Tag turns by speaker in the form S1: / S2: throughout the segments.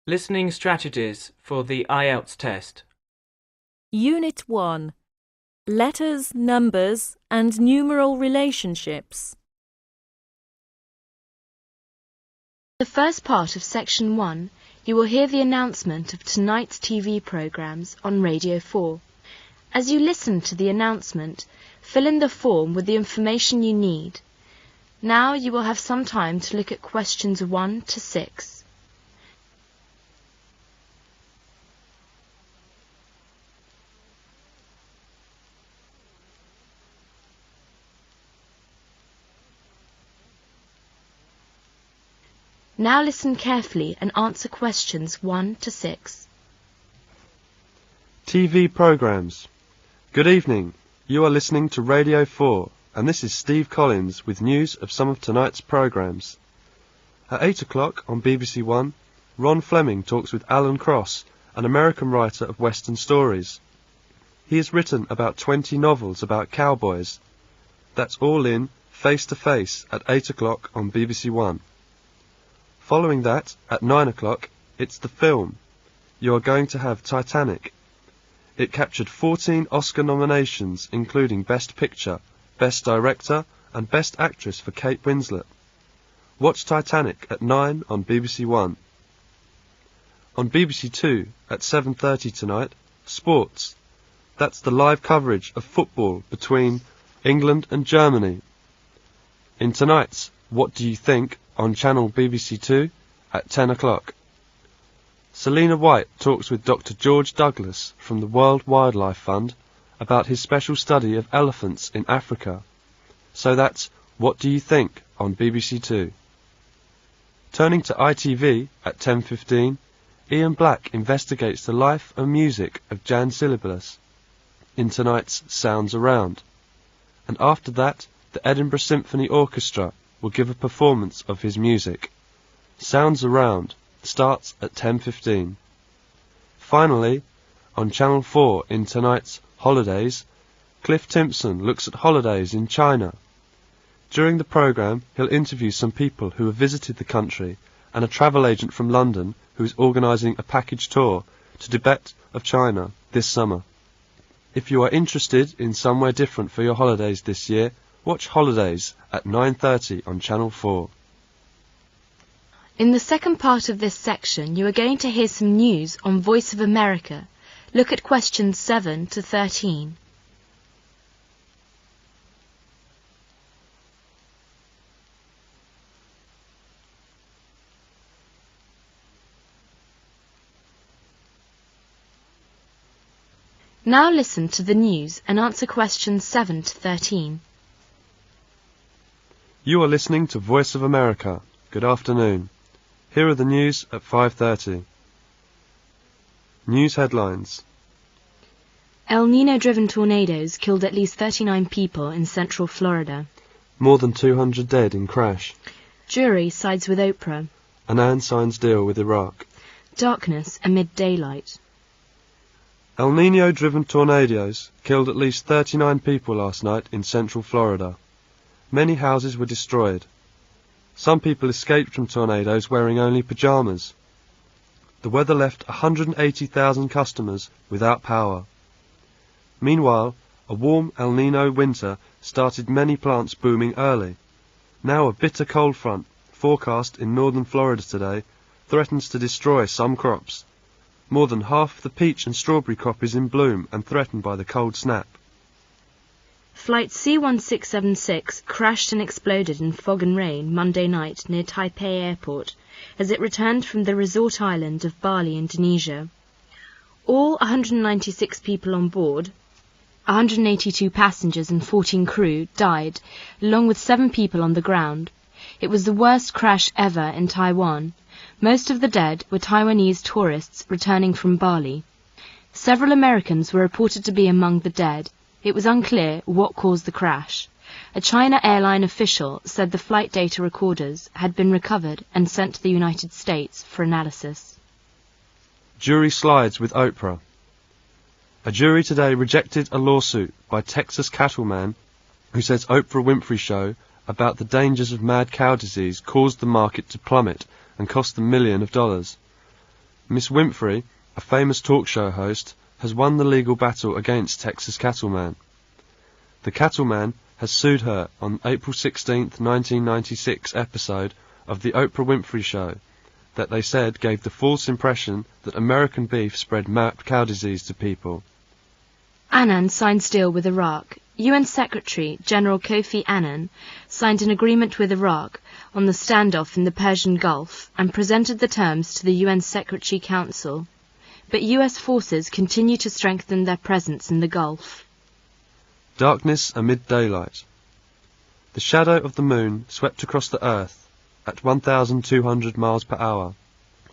S1: Listening strategies for the Ielts test.
S2: Unit 1. Letters, numbers, and numeral relationships.
S3: In the first part of Section 1, you will hear the announcement of tonight's TV programmes on Radio 4. As you listen to the announcement, fill in the form with the information you need. Now you will have some time to look at questions 1 to 6. Now listen carefully and answer questions 1 to 6.
S4: TV programmes. Good evening. You are listening to Radio 4, and this is Steve Collins with news of some of tonight's programmes. At 8 o'clock on BBC One, Ron Fleming talks with Alan Cross, an American writer of Western stories. He has written about 20 novels about cowboys. That's all in Face to Face at 8 o'clock on BBC One. Following that, at 9 o'clock, it's the film. You are going to have Titanic. It captured 14 Oscar nominations, including Best Picture, Best Director, and Best Actress for Kate Winslet. Watch Titanic at 9 on BBC One. On BBC Two, at 7:30 tonight, Sports. That's the live coverage of football between England and Germany. In tonight's What Do You Think? On channel BBC Two at 10 o'clock. Selina White talks with Dr. George Douglas from the World Wildlife Fund about his special study of elephants in Africa. So that's What Do You Think? On BBC Two. Turning to ITV at 10:15, Ian Black investigates the life and music of Jan Syllabus in tonight's Sounds Around. And after that, the Edinburgh Symphony Orchestra will give a performance of his music. Sounds Around starts at 10:15. Finally, on Channel 4 in tonight's Holidays, Cliff Timpson looks at holidays in China. During the programme, he'll interview some people who have visited the country and a travel agent from London who is organising a package tour to Tibet of China this summer. If you are interested in somewhere different for your holidays this year, watch Holidays at 9:30 on Channel 4.
S3: In the second part of this section, you are going to hear some news on Voice of America. Look at questions 7 to 13. Now listen to the news and answer questions 7 to 13.
S4: You are listening to Voice of America. Good afternoon. Here are the news at 5:30. News headlines.
S3: El Nino-driven tornadoes killed at least 39 people in central Florida.
S4: More than 200 dead in crash.
S3: Jury sides with Oprah.
S4: Annan signs deal with Iraq.
S3: Darkness amid daylight.
S4: El Nino-driven tornadoes killed at least 39 people last night in central Florida. Many houses were destroyed. Some people escaped from tornadoes wearing only pyjamas. The weather left 180,000 customers without power. Meanwhile, a warm El Nino winter started many plants booming early. Now a bitter cold front, forecast in northern Florida today, threatens to destroy some crops. More than half the peach and strawberry crop is in bloom and threatened by the cold snap.
S3: Flight C-1676 crashed and exploded in fog and rain Monday night near Taipei Airport as it returned from the resort island of Bali, Indonesia. All 196 people on board, 182 passengers and 14 crew, died, along with 7 people on the ground. It was the worst crash ever in Taiwan. Most of the dead were Taiwanese tourists returning from Bali. Several Americans were reported to be among the dead. It was unclear what caused the crash. A China airline official said the flight data recorders had been recovered and sent to the United States for analysis.
S4: Jury slides with Oprah. A jury today rejected a lawsuit by Texas cattleman who says Oprah Winfrey's show about the dangers of mad cow disease caused the market to plummet and cost them millions of dollars. Miss Winfrey, a famous talk show host, has won the legal battle against Texas Cattleman. The Cattleman has sued her on April 16, 1996 episode of the Oprah Winfrey Show that they said gave the false impression that American beef spread mad cow disease to people.
S3: Annan signs deal with Iraq. UN Secretary General Kofi Annan signed an agreement with Iraq on the standoff in the Persian Gulf and presented the terms to the UN Secretary Council. But US forces continue to strengthen their presence in the Gulf.
S4: Darkness amid daylight. The shadow of the moon swept across the earth at 1,200 miles per hour.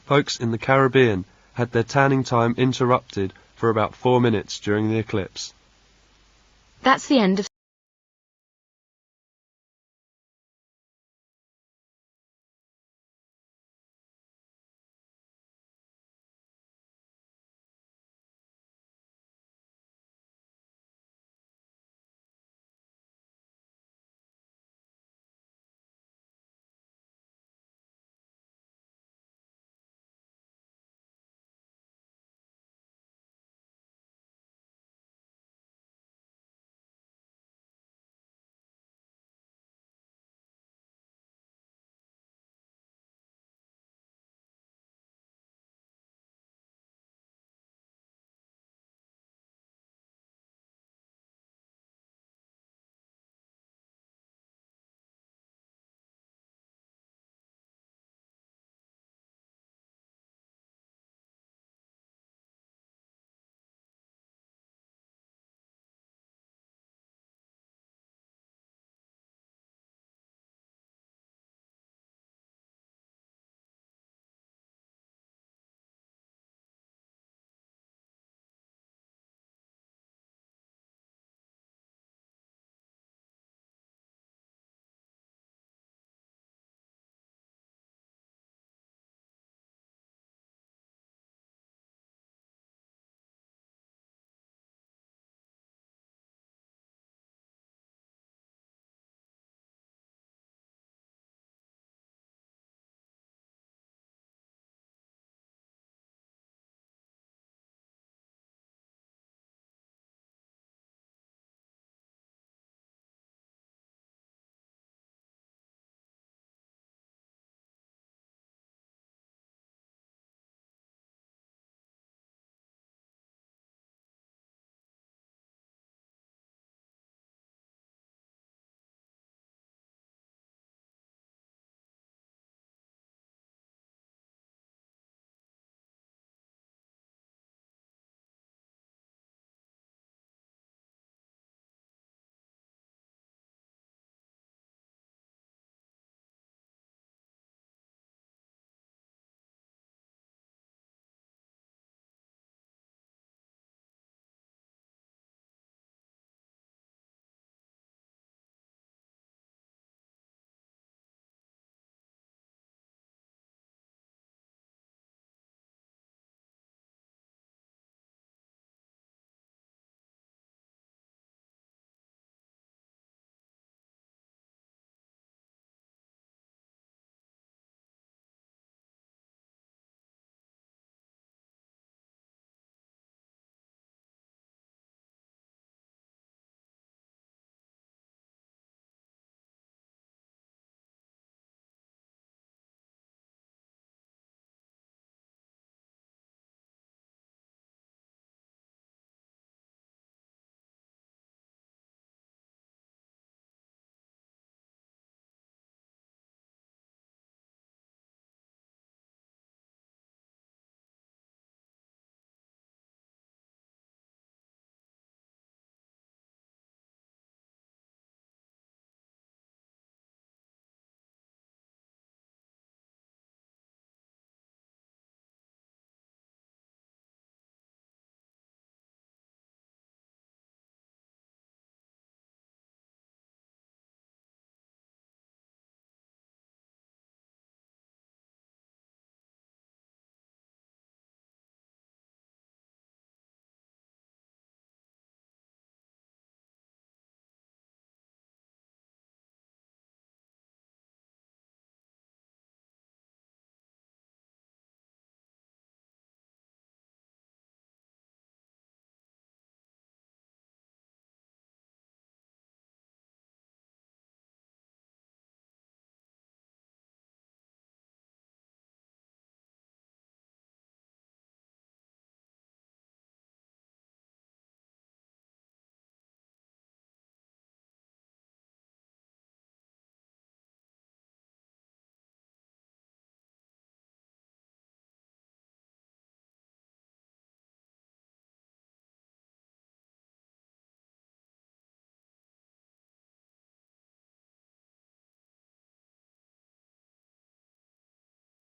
S4: Folks in the Caribbean had their tanning time interrupted for about 4 minutes during the eclipse.
S3: That's the end of